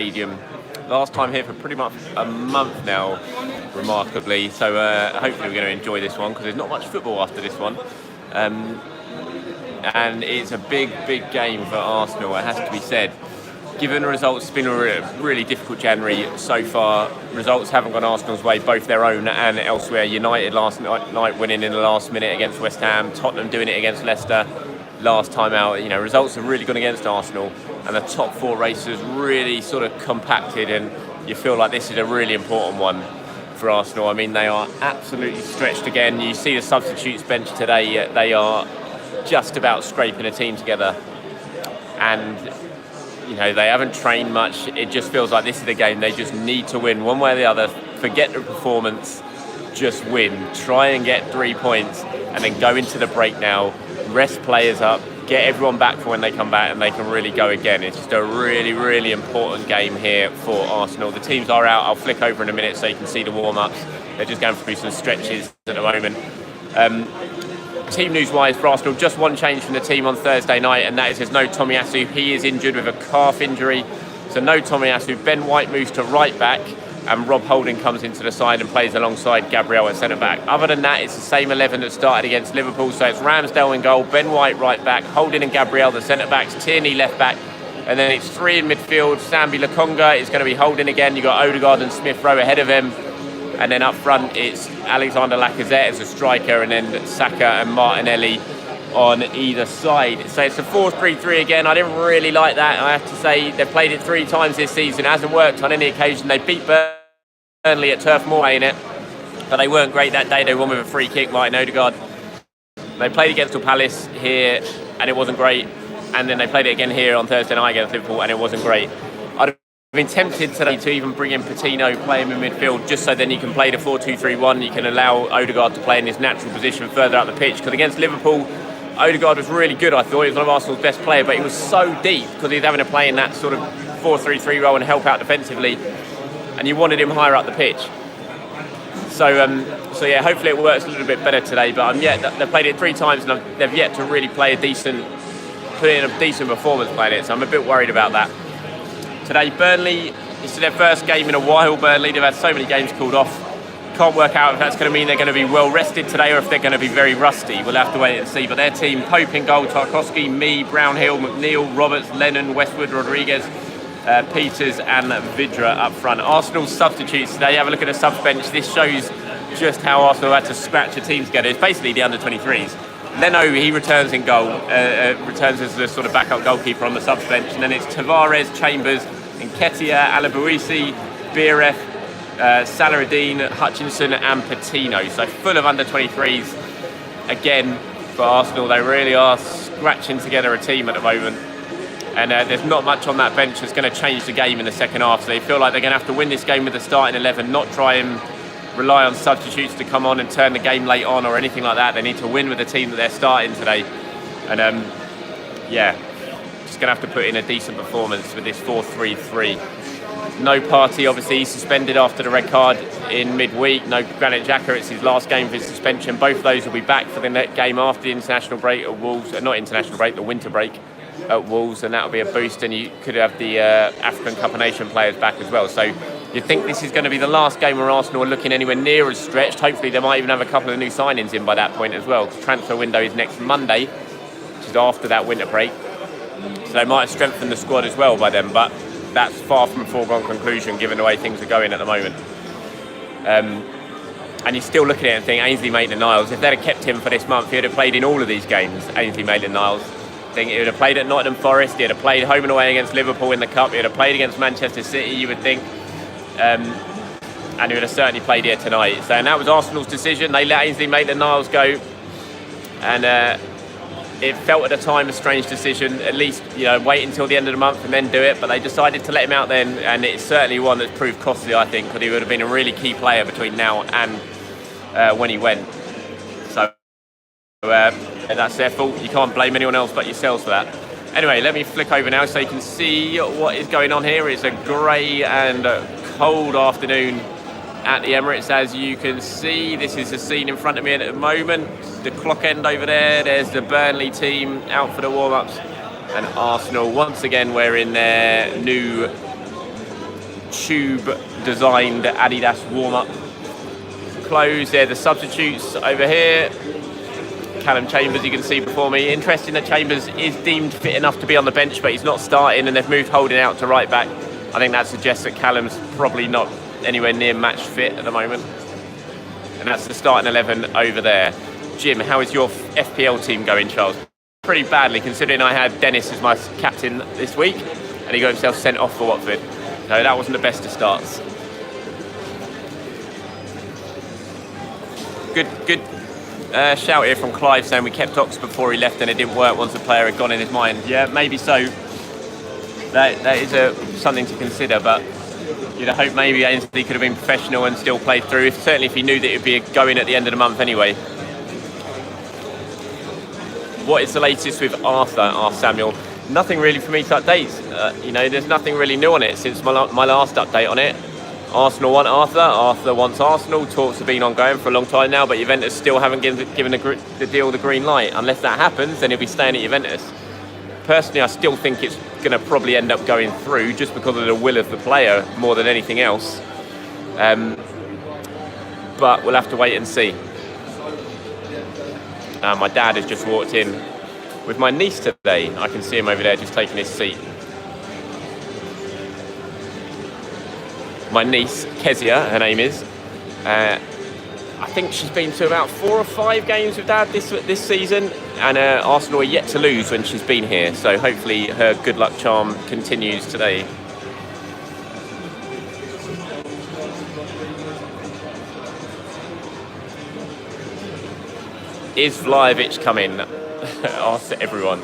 Stadium. Last time here for pretty much a month now, remarkably. So hopefully we're going to enjoy this one because there's not much football after this one. And it's a big game for Arsenal, it has to be said. Given the results, it's been a really difficult January so far. Results haven't gone Arsenal's way, both their own and elsewhere. United last night winning in the last minute against West Ham, Tottenham doing it against Leicester last time out. Results have really gone against Arsenal, and the top four races really sort of compacted, and you feel like this is a really important one for Arsenal. I mean, they are absolutely stretched again. You see the substitutes bench today, they are just about scraping a team together, and they haven't trained much. It just feels like this is a game they just need to win one way or the other. Forget the performance, just win. Try and get 3 points and then go into the break now, rest players up, get everyone back for when they come back and they can really go again. It's just a really important game here for Arsenal. The teams are out. I'll flick over in a minute so you can see the warm-ups. They're just going through some stretches at the moment. Team news-wise for Arsenal, just one change from the team on Thursday night, and that is there's no Tomiyasu. He is injured with a calf injury, so no Tomiyasu. Ben White moves to right back, and Rob Holding comes into the side and plays alongside Gabriel at centre-back. Other than that, it's the same 11 that started against Liverpool, so it's Ramsdale in goal, Ben White right back, Holding and Gabriel the centre-backs, Tierney left back, and then it's three in midfield. Sambi Lokonga is going to be Holding again. You've got Odegaard and Smith Rowe ahead of him. And then up front, it's Alexander Lacazette as a striker, and then Saka and Martinelli on either side. So it's a 4-3-3 again. I didn't really like that. I have to say, they've played it 3 times this season. It hasn't worked on any occasion. They beat Burnley at Turf Moor in it, but they weren't great that day. They won with a free kick, Martin Odegaard. They played against Crystal Palace here, and it wasn't great. And then they played it again here on Thursday night against Liverpool, and it wasn't great. I've been tempted today to even bring in Patino, play him in midfield, just so then you can play the 4-2-3-1. You can allow Odegaard to play in his natural position further up the pitch. Because against Liverpool, Odegaard was really good, I thought. He was one of Arsenal's best players, but he was so deep because he was having to play in that sort of 4-3-3 role and help out defensively. And you wanted him higher up the pitch. So yeah, hopefully it works a little bit better today. But they've played it 3 times and they've yet to really put in a decent performance playing it. So I'm a bit worried about that. Today, Burnley, it's their first game in a while. Burnley, they've had so many games called off. Can't work out if that's going to mean they're going to be well rested today or if they're going to be very rusty. We'll have to wait and see. But their team, Pope in goal, Tarkowski, Mee, Brownhill, McNeil, Roberts, Lennon, Westwood, Rodriguez, Peters and Vidra up front. Arsenal's substitutes today, have a look at the subs bench. This shows just how Arsenal had to scratch a team together. It's basically the under-23s. Leno, he returns in goal, returns as the sort of backup goalkeeper on the subs bench. And then it's Tavares, Chambers, Nketiah, Alabuisi, Biref, Saladin, Hutchinson and Patino. So full of under-23s again for Arsenal. They really are scratching together a team at the moment. And there's not much on that bench that's going to change the game in the second half. So they feel like they're going to have to win this game with the starting 11, not try and rely on substitutes to come on and turn the game late on or anything like that. They need to win with the team that they're starting today. And just going to have to put in a decent performance with this 4-3-3. No Partey, obviously, he's suspended after the red card in midweek. No Granit Xhaka, it's his last game for his suspension. Both of those will be back for the next game after the international break at Wolves. Not international break, the winter break at Wolves, and that'll be a boost. And you could have the African Cup of Nations players back as well. So you think this is going to be the last game where Arsenal are looking anywhere near as stretched. Hopefully they might even have a couple of new signings in by that point as well. The transfer window is next Monday, which is after that winter break. So they might have strengthened the squad as well by then, but that's far from a foregone conclusion given the way things are going at the moment. And you're still looking at it and think, Ainsley Maitland-Niles, if they'd have kept him for this month, he would have played in all of these games, Ainsley Maitland-Niles. I think he would have played at Nottingham Forest, he would have played home and away against Liverpool in the Cup, he would have played against Manchester City, you would think. And he would have certainly played here tonight. So, and that was Arsenal's decision. They let Ainsley Maitland-Niles go. And it felt at the time a strange decision, at least wait until the end of the month and then do it, but they decided to let him out then, and it's certainly one that's proved costly, I think, because he would have been a really key player between now and when he went. So that's their fault. You can't blame anyone else but yourselves for that. Anyway, let me flick over now so you can see what is going on here. It's a grey and cold afternoon at the Emirates, as you can see. This is the scene in front of me at the moment. The clock end over there's the Burnley team out for the warm-ups, and Arsenal once again wearing their new tube-designed Adidas warm-up clothes. They're the substitutes over here. Callum Chambers, you can see before me. Interesting that Chambers is deemed fit enough to be on the bench, but he's not starting, and they've moved Holding out to right back. I think that suggests that Callum's probably not anywhere near match fit at the moment. And that's the starting 11 over there. Jim, how is your FPL team going, Charles? Pretty badly, considering I had Dennis as my captain this week, and he got himself sent off for Watford. So that wasn't the best of starts. Good shout here from Clive saying we kept Ox before he left and it didn't work once the player had gone in his mind. Yeah, maybe so. That is something to consider, but you'd hope maybe Ainsley could have been professional and still played through. Certainly if he knew that it would be going at the end of the month anyway. What is the latest with Arthur? Asked Samuel. Nothing really for me to update. There's nothing really new on it since my last update on it. Arsenal want Arthur. Arthur wants Arsenal. Talks have been ongoing for a long time now, but Juventus still haven't given the deal the green light. Unless that happens, then he'll be staying at Juventus. Personally, I still think it's going to probably end up going through just because of the will of the player more than anything else. But we'll have to wait and see. My dad has just walked in with my niece today. I can see him over there just taking his seat. My niece, Kezia, her name is. I think she's been to about 4 or 5 games with Dad this season, and Arsenal are yet to lose when she's been here. So hopefully her good luck charm continues today. Is Vlahovic coming? Asked everyone.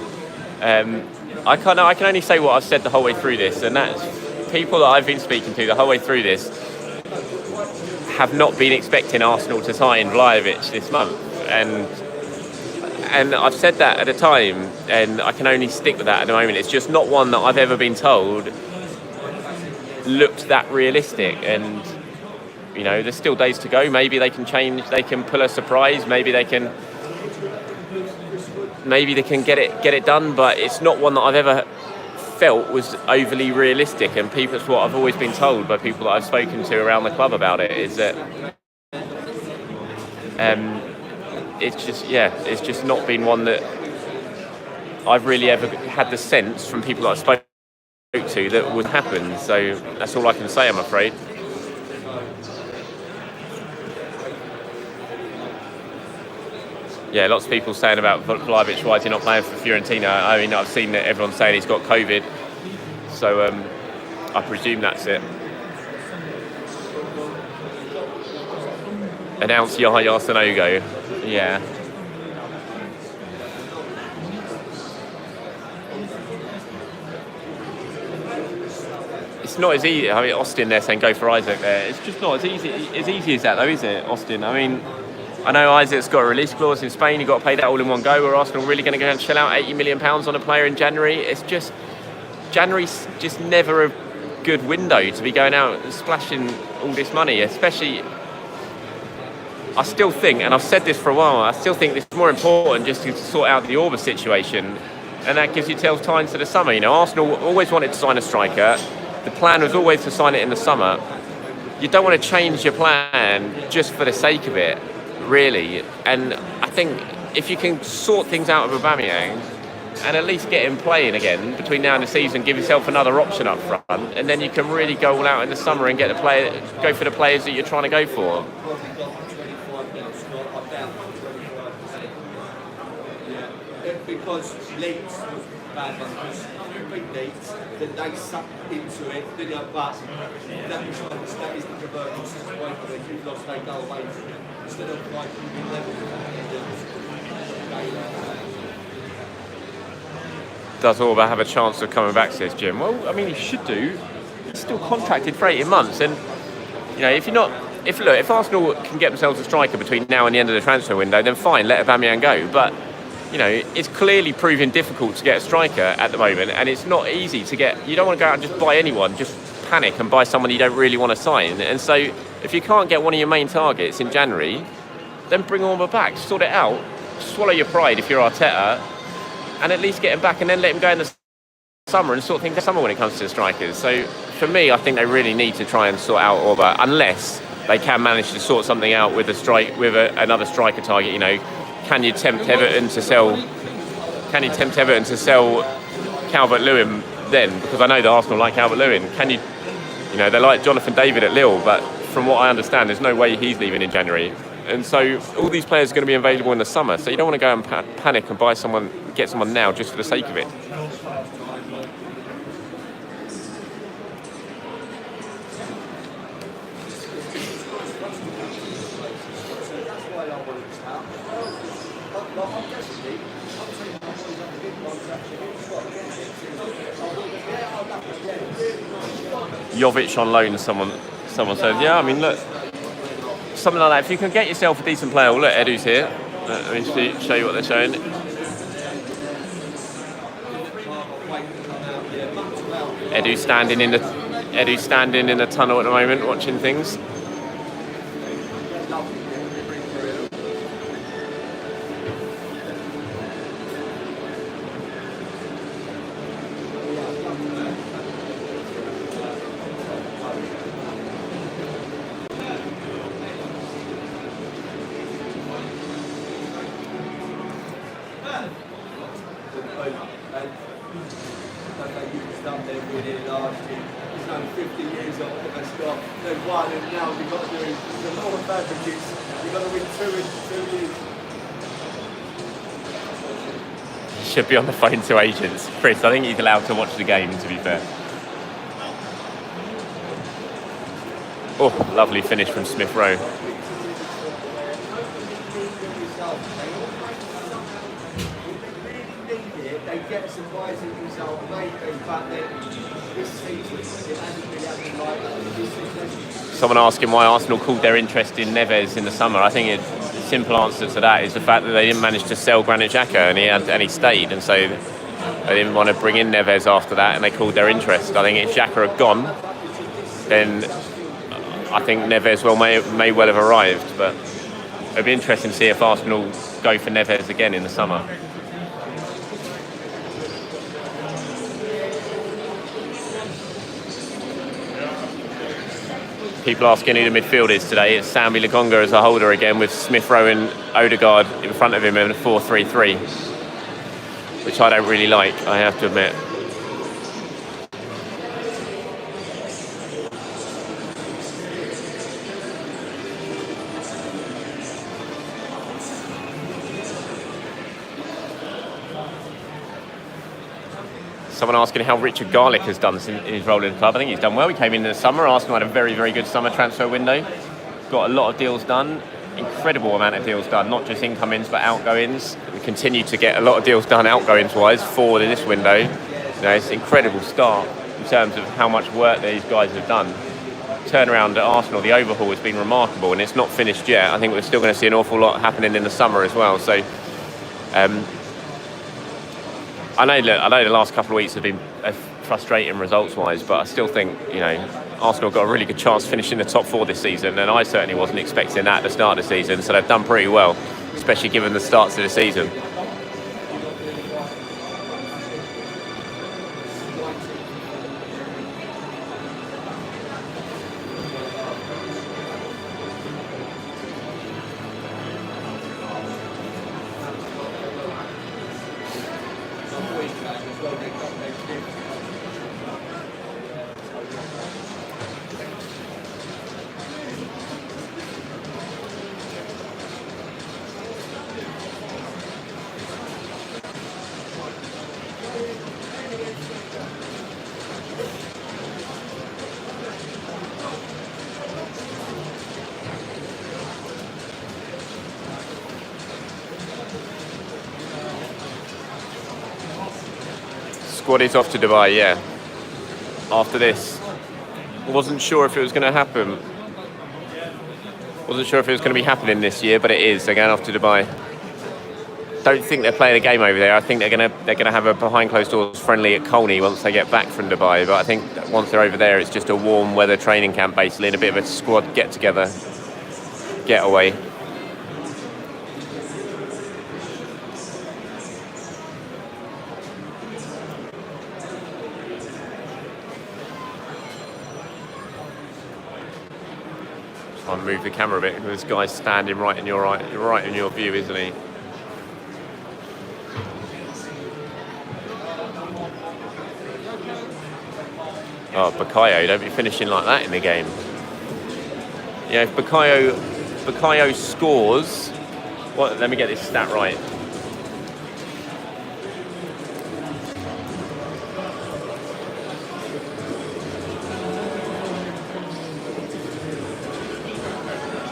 I can only say what I've said the whole way through this, and that's people that I've been speaking to the whole way through this have not been expecting Arsenal to sign Vlahovic this month, and I've said that at a time, and I can only stick with that at the moment. It's just not one that I've ever been told looked that realistic, and there's still days to go. Maybe they can change, they can pull a surprise, maybe they can get it done, but it's not one that I've ever felt was overly realistic. And it's what I've always been told by people that I've spoken to around the club about it, is that it's just not been one that I've really ever had the sense from people that I spoke to that would happen. So that's all I can say, I'm afraid. Yeah, lots of people saying about Vlahovic, why is he not playing for Fiorentina? I mean, I've seen that everyone's saying he's got COVID, so I presume that's it. Announce Yahya Sanogo. Yeah. It's not as easy. I mean, Austin there saying go for Isaac there. It's just not as easy as that, though, is it, Austin? I mean, I know Isaac's got a release clause in Spain. You've got to pay that all in one go. Were Arsenal really going to go and shell out £80 million on a player in January? It's just, January's just never a good window to be going out and splashing all this money, especially. I still think, and I've said this for a while, I still think it's more important just to sort out the Orba situation, and that gives you till time to the summer. Arsenal always wanted to sign a striker. The plan was always to sign it in the summer. You don't want to change your plan just for the sake of it, really. And I think if you can sort things out with Aubameyang and at least get him playing again between now and the season, give yourself another option up front, and then you can really go all out in the summer and go for the players that you're trying to go for. Because Leeds was bad one, because you beat Leeds, then they sucked into it, didn't you? But that is the proverbial situation where you've lost, they go away from it. Instead of like you level Does Orba have a chance of coming back, says Jim? Well, I mean, he should do. He's still contracted for 18 months, and if Arsenal can get themselves a striker between now and the end of the transfer window, then fine, let Aubameyang go. But it's clearly proving difficult to get a striker at the moment, and it's not easy to get. You don't want to go out and just buy anyone, just panic and buy someone you don't really want to sign. And so if you can't get one of your main targets in January, then bring Orba back, sort it out, swallow your pride if you're Arteta, and at least get him back and then let him go in the summer and sort things out summer when it comes to the strikers. So for me, I think they really need to try and sort out Orba, unless they can manage to sort something out with another striker target. You know, can you tempt Everton to sell? Can you tempt Everton to sell Calvert-Lewin then? Because I know that Arsenal like Calvert-Lewin. Can you? You know, they like Jonathan David at Lille, but from what I understand, there's no way he's leaving in January. And so all these players are going to be available in the summer. So you don't want to go and panic and get someone now just for the sake of it. Jovic on loan, someone said. Yeah, I mean, look, something like that. If you can get yourself a decent player, well, look, Edu's here. Let me show you what they're showing. Edu's standing in the tunnel at the moment, watching things. Should be on the phone to agents. Chris, I think he's allowed to watch the game, to be fair. Oh, lovely finish from Smith Rowe. Someone asking why Arsenal called their interest in Neves in the summer. I think the simple answer to that is the fact that they didn't manage to sell Granit Xhaka, and he stayed, and so they didn't want to bring in Neves after that, and they called their interest. I think if Xhaka had gone, then I think Neves may well have arrived, but it'd be interesting to see if Arsenal go for Neves again in the summer. People asking who the midfield is today. It's Sambi Lokonga as a holder again, with Smith Rowe and Odegaard in front of him in a 4-3-3, which I don't really like, I have to admit. Someone asking how Richard Garlick has done in his role in the club. I think he's done well. He came in the summer. Arsenal had a very, very good summer transfer window. Got a lot of deals done. Incredible amount of deals done. Not just incomings, but outgoings. We continue to get a lot of deals done outgoings-wise forward in this window. You know, it's an incredible start in terms of how much work these guys have done. Turnaround at Arsenal, the overhaul has been remarkable, and it's not finished yet. I think we're still going to see an awful lot happening in the summer as well. So, I know the last couple of weeks have been frustrating results-wise, but I still think, you know, Arsenal got a really good chance finishing the top four this season, and I certainly wasn't expecting that at the start of the season, so they've done pretty well, especially given the starts of the season. Squad is off to Dubai, yeah. After this, wasn't sure if it was going to happen. Wasn't sure if it was going to be happening this year, but it is. They're going off to Dubai. Don't think they're playing a game over there. I think they're going to have a behind closed doors friendly at Colney once they get back from Dubai. But I think once they're over there, it's just a warm weather training camp basically, and a bit of a squad get together, getaway. I'll move the camera a bit because this guy's standing right in your view, isn't he? Oh, Bukayo, don't be finishing like that in the game. Yeah, if Bukayo scores, what? Let me get this stat right.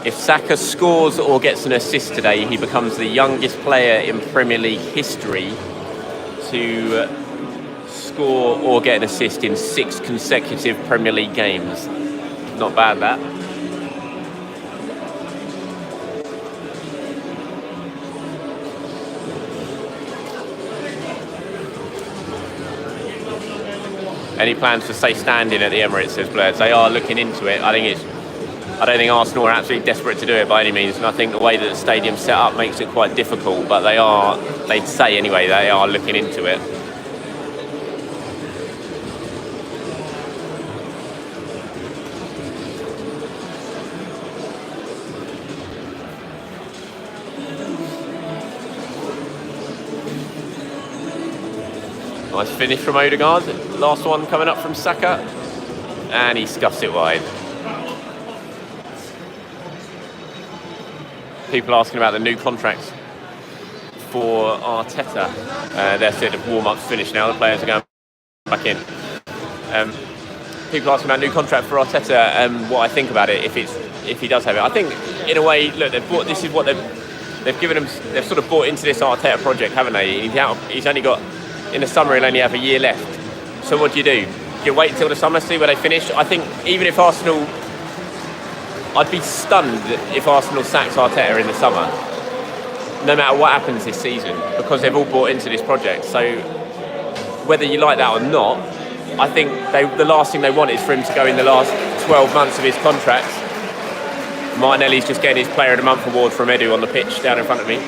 If Saka scores or gets an assist today, he becomes the youngest player in Premier League history to score or get an assist in 6 consecutive Premier League games. Not bad, that. Any plans to stay standing at the Emirates, says Blair? They are looking into it. I don't think Arsenal are absolutely desperate to do it by any means, and I think the way that the stadium's set up makes it quite difficult, but they'd say anyway, they are looking into it. Nice finish from Odegaard. Last one coming up from Saka, and he scuffs it wide. People asking about the new contracts for Arteta. They're sort of warm-ups finished now. The players are going back in. People asking about new contract for Arteta. What I think about it if he does have it. I think in a way, look, they've given him. They've sort of bought into this Arteta project, haven't they? He's only got, in the summer, he'll only have a year left. So what do? You wait until the summer, see where they finish? I think even if Arsenal, I'd be stunned if Arsenal sacks Arteta in the summer, no matter what happens this season, because they've all bought into this project. So whether you like that or not, I think the last thing they want is for him to go in the last 12 months of his contract. Martinelli's just getting his Player of the Month award from Edu on the pitch down in front of me.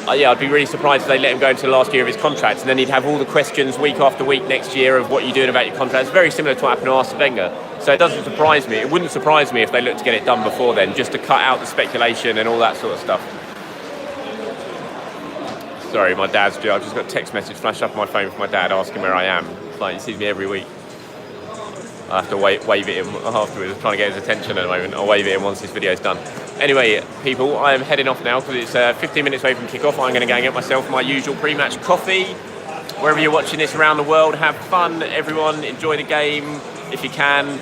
I'd be really surprised if they let him go into the last year of his contract, and then he'd have all the questions week after week next year of what you're doing about your contract. It's very similar to what happened to Arsene Wenger. So it doesn't surprise me. It wouldn't surprise me if they looked to get it done before then, just to cut out the speculation and all that sort of stuff. Sorry, my dad's I've just got a text message flash up on my phone from my dad asking where I am. It's like he sees me every week. I have to wave at him afterwards. I'm trying to get his attention at the moment. I'll wave at him once this video's done. Anyway, people, I am heading off now because it's 15 minutes away from kickoff. I'm going to go and get myself my usual pre-match coffee. Wherever you're watching this around the world, have fun, everyone. Enjoy the game if you can.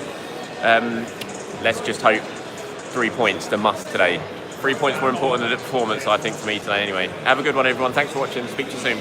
Let's just hope 3 points, the must today. 3 points more important than the performance, I think, for me today anyway. Have a good one, everyone. Thanks for watching. Speak to you soon.